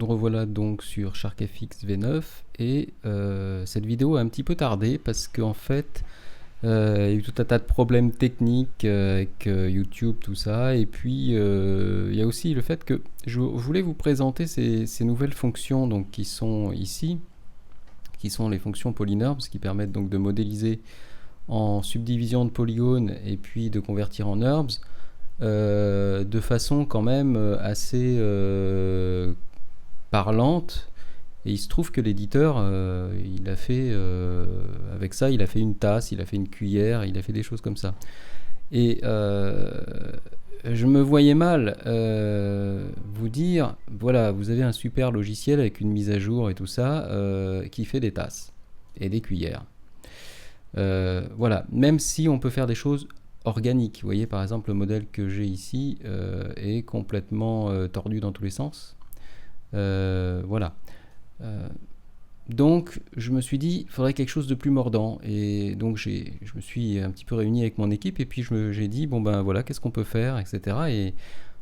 nous revoilà donc sur SharkFX V9 et cette vidéo a un petit peu tardé parce qu'en fait il y a eu tout un tas de problèmes techniques avec YouTube, tout ça, et puis il y a aussi le fait que je voulais vous présenter ces nouvelles fonctions donc, qui sont ici, qui sont les fonctions PolyNURBS, qui permettent donc de modéliser en subdivision de polygones et puis de convertir en NURBS de façon quand même assez parlante. Et il se trouve que l'éditeur, il a fait, avec ça, il a fait une tasse, il a fait une cuillère, il a fait des choses comme ça. Et je me voyais mal vous dire, voilà, vous avez un super logiciel avec une mise à jour et tout ça, qui fait des tasses et des cuillères. Voilà, même si on peut faire des choses organiques. Vous voyez, par exemple, le modèle que j'ai ici est complètement tordu dans tous les sens. Voilà. Donc je me suis dit il faudrait quelque chose de plus mordant, et donc je me suis un petit peu réuni avec mon équipe et puis j'ai dit bon ben voilà, qu'est-ce qu'on peut faire, etc. Et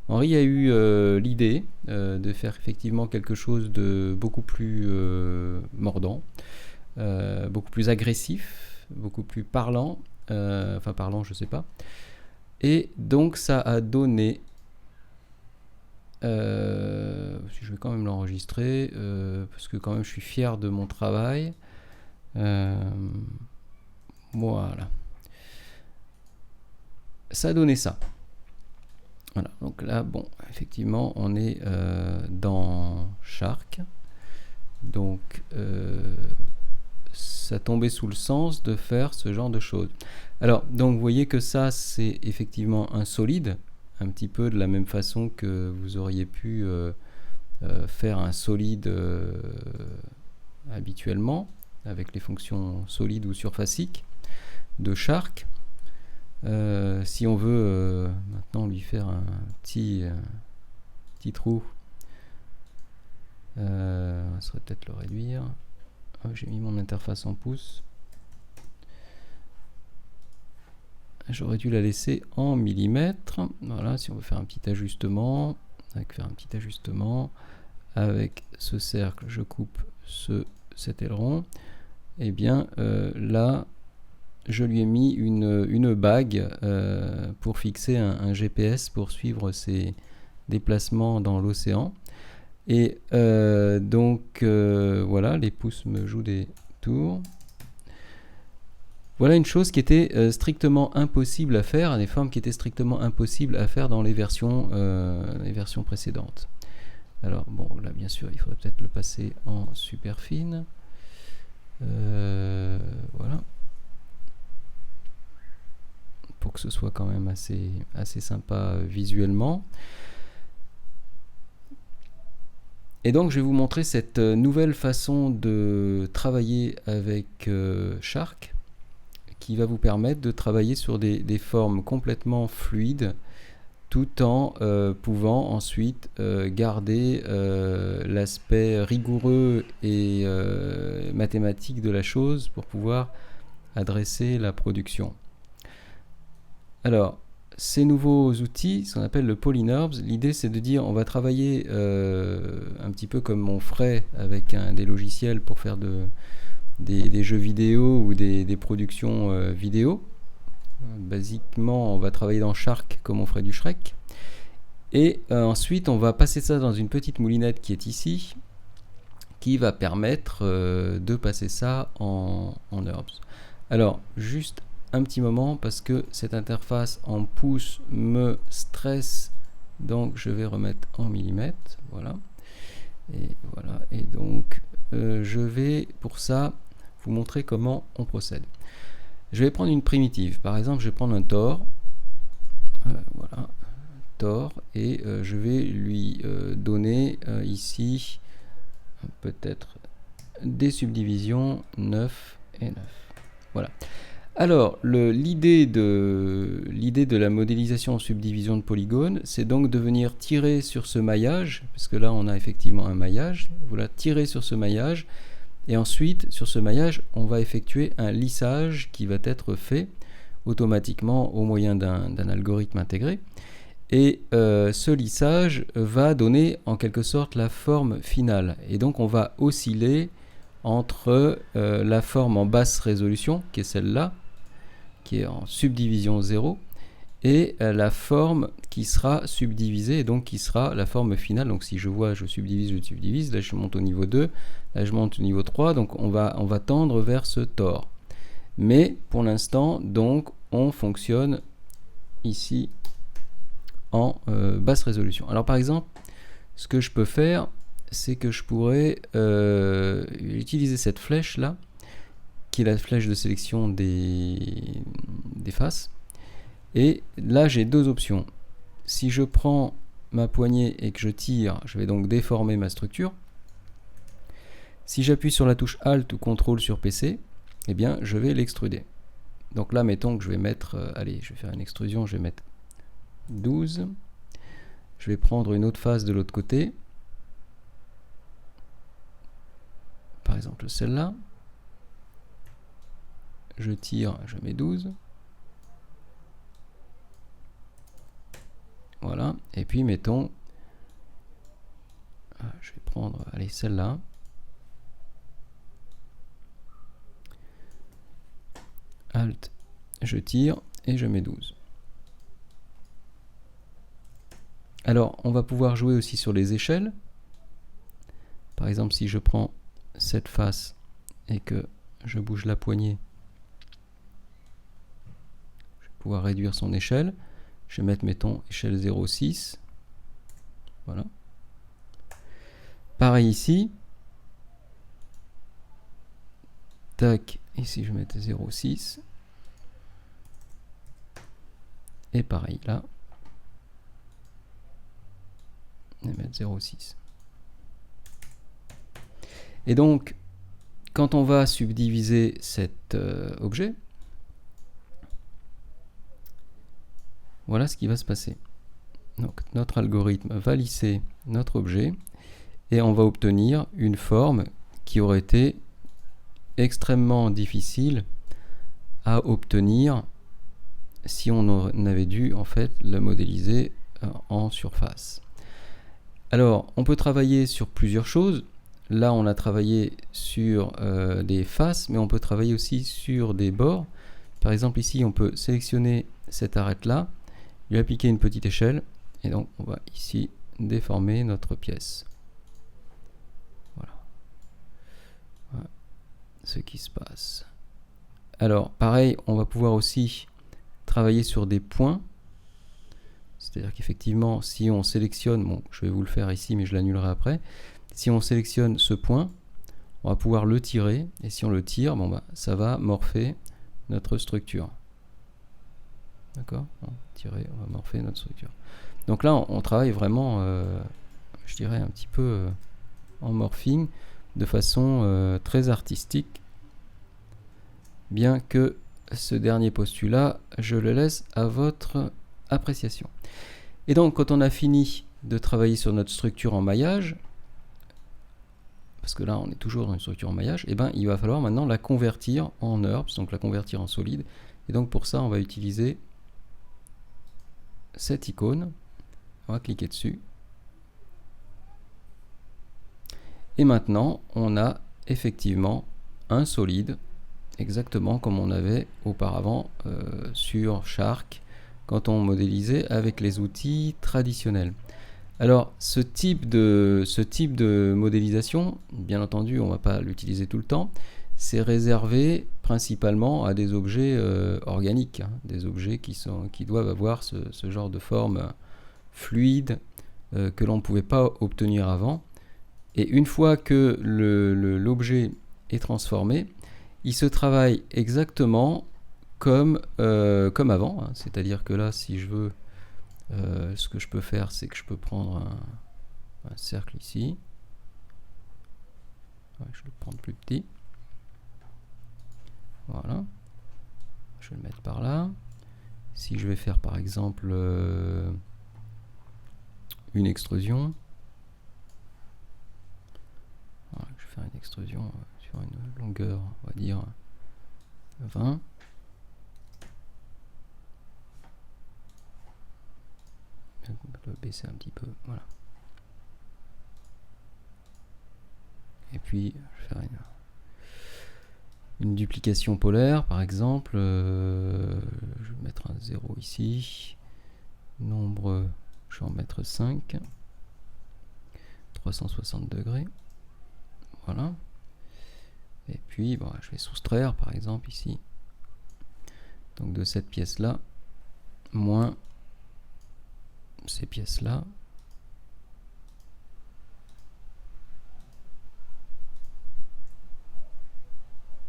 Henri a eu l'idée de faire effectivement quelque chose de beaucoup plus mordant, beaucoup plus agressif, beaucoup plus parlant, enfin parlant je sais pas, et donc ça a donné je vais quand même l'enregistrer parce que quand même je suis fier de mon travail. Voilà, ça a donné ça. Voilà, donc là bon, effectivement on est dans Shark, donc ça tombait sous le sens de faire ce genre de choses. Alors donc vous voyez que ça c'est effectivement un solide, un petit peu de la même façon que vous auriez pu faire un solide habituellement avec les fonctions solide ou surfacique de Shark. Si on veut maintenant lui faire un petit trou, ça serait peut-être le réduire. Oh, j'ai mis mon interface en pouces. J'aurais dû la laisser en millimètres. Voilà, si on veut faire un petit ajustement, avec ce cercle, je coupe cet aileron. Et bien là, je lui ai mis une bague pour fixer un GPS pour suivre ses déplacements dans l'océan. Et donc voilà, les pouces me jouent des tours. Voilà une chose qui était strictement impossible à faire, des formes qui étaient strictement impossibles à faire dans les versions précédentes. Alors bon, là bien sûr, il faudrait peut-être le passer en super fine. Voilà. Pour que ce soit quand même assez sympa visuellement. Et donc je vais vous montrer cette nouvelle façon de travailler avec Shark, qui va vous permettre de travailler sur des formes complètement fluides, tout en pouvant ensuite garder l'aspect rigoureux et mathématique de la chose pour pouvoir adresser la production. Alors, ces nouveaux outils, ce qu'on appelle le PolyNURBS, l'idée c'est de dire on va travailler un petit peu comme on ferait avec des logiciels pour faire des jeux vidéo ou des productions vidéo. Basiquement, on va travailler dans Shark comme on ferait du Shrek. Et ensuite, on va passer ça dans une petite moulinette qui est ici, qui va permettre de passer ça en NURBS. Alors, juste un petit moment, parce que cette interface en pouces me stresse, donc je vais remettre en millimètres. Voilà. Et donc, je vais pour ça vous montrer comment on procède. Je vais prendre une primitive. Par exemple, je vais prendre un Tor. Voilà, Tor, et je vais lui donner ici peut-être des subdivisions 9 et 9. Voilà. Alors, l'idée de la modélisation en subdivision de polygones, c'est donc de venir tirer sur ce maillage, parce que là on a effectivement un maillage. Voilà, tirer sur ce maillage. Et ensuite, sur ce maillage, on va effectuer un lissage qui va être fait automatiquement au moyen d'un algorithme intégré. Et ce lissage va donner en quelque sorte la forme finale. Et donc on va osciller entre la forme en basse résolution, qui est celle-là, qui est en subdivision 0, et la forme qui sera subdivisée, et donc qui sera la forme finale. Donc si je vois, je subdivise, là je monte au niveau 2, là je monte au niveau 3, donc on va tendre vers ce tore. Mais pour l'instant, donc, on fonctionne ici en basse résolution. Alors par exemple, ce que je peux faire, c'est que je pourrais utiliser cette flèche là, qui est la flèche de sélection des faces. Et là, j'ai deux options. Si je prends ma poignée et que je tire, je vais donc déformer ma structure. Si j'appuie sur la touche Alt ou CTRL sur PC, eh bien, je vais l'extruder. Donc là, mettons que je vais mettre, allez, je vais faire une extrusion, je vais mettre 12. Je vais prendre une autre face de l'autre côté. Par exemple, celle-là. Je tire, je mets 12. Voilà, et puis mettons, je vais prendre, allez, celle-là. Alt, je tire et je mets 12. Alors, on va pouvoir jouer aussi sur les échelles. Par exemple, si je prends cette face et que je bouge la poignée, je vais pouvoir réduire son échelle. Je vais mettre, mettons, échelle 0,6. Voilà. Pareil ici. Tac, ici je vais mettre 0,6. Et pareil là. Je vais mettre 0,6. Et donc, quand on va subdiviser cet objet, voilà ce qui va se passer. Donc notre algorithme va lisser notre objet et on va obtenir une forme qui aurait été extrêmement difficile à obtenir si on avait dû en fait le modéliser en surface. Alors on peut travailler sur plusieurs choses. Là on a travaillé sur des faces, mais on peut travailler aussi sur des bords. Par exemple ici on peut sélectionner cette arête là, lui appliquer une petite échelle, et donc on va ici déformer notre pièce. Voilà. Voilà ce qui se passe. Alors pareil, on va pouvoir aussi travailler sur des points. C'est-à-dire qu'effectivement, si on sélectionne, bon, je vais vous le faire ici, mais je l'annulerai après. Si on sélectionne ce point, on va pouvoir le tirer, et si on le tire, bon, bah, ça va morpher notre structure. D'accord ? Tirer, on va morpher notre structure. Donc là, on travaille vraiment, je dirais, un petit peu en morphing, de façon très artistique, bien que ce dernier postulat, je le laisse à votre appréciation. Et donc, quand on a fini de travailler sur notre structure en maillage, parce que là, on est toujours dans une structure en maillage, et ben, il va falloir maintenant la convertir en URBS, donc la convertir en solide. Et donc, pour ça, on va utiliser cette icône. On va cliquer dessus. Et maintenant, on a effectivement un solide, exactement comme on avait auparavant sur Shark, quand on modélisait avec les outils traditionnels. Alors, ce type de modélisation, bien entendu, on ne va pas l'utiliser tout le temps. C'est réservé principalement à des objets organiques, hein, des objets qui doivent avoir ce genre de forme fluide que l'on ne pouvait pas obtenir avant. Et une fois que l'objet est transformé, il se travaille exactement comme avant. Hein. C'est-à-dire que là, si je veux, ce que je peux faire, c'est que je peux prendre un cercle ici. Ouais, je vais le prendre plus petit. Voilà. Je vais le mettre par là. Si je vais faire par exemple une extrusion, voilà, je vais faire une extrusion sur une longueur, on va dire 20. le baisser un petit peu, voilà. Et puis je vais faire une duplication polaire par exemple, je vais mettre un 0 ici, nombre, je vais en mettre 5, 360 degrés, voilà. Et puis bon, je vais soustraire par exemple ici, donc de cette pièce là moins ces pièces là.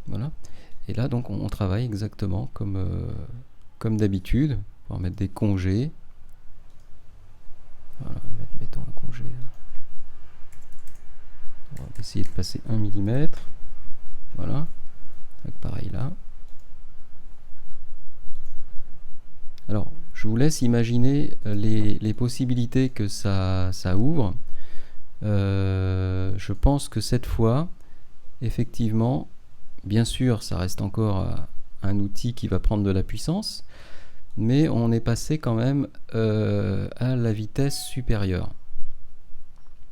Voilà. Et là donc on travaille exactement comme d'habitude. On va mettre des congés. Voilà, mettons un congé. On va essayer de passer 1 mm. Voilà. Donc pareil là. Alors, je vous laisse imaginer les possibilités que ça ouvre. Je pense que cette fois, effectivement, bien sûr, ça reste encore un outil qui va prendre de la puissance, mais on est passé quand même à la vitesse supérieure.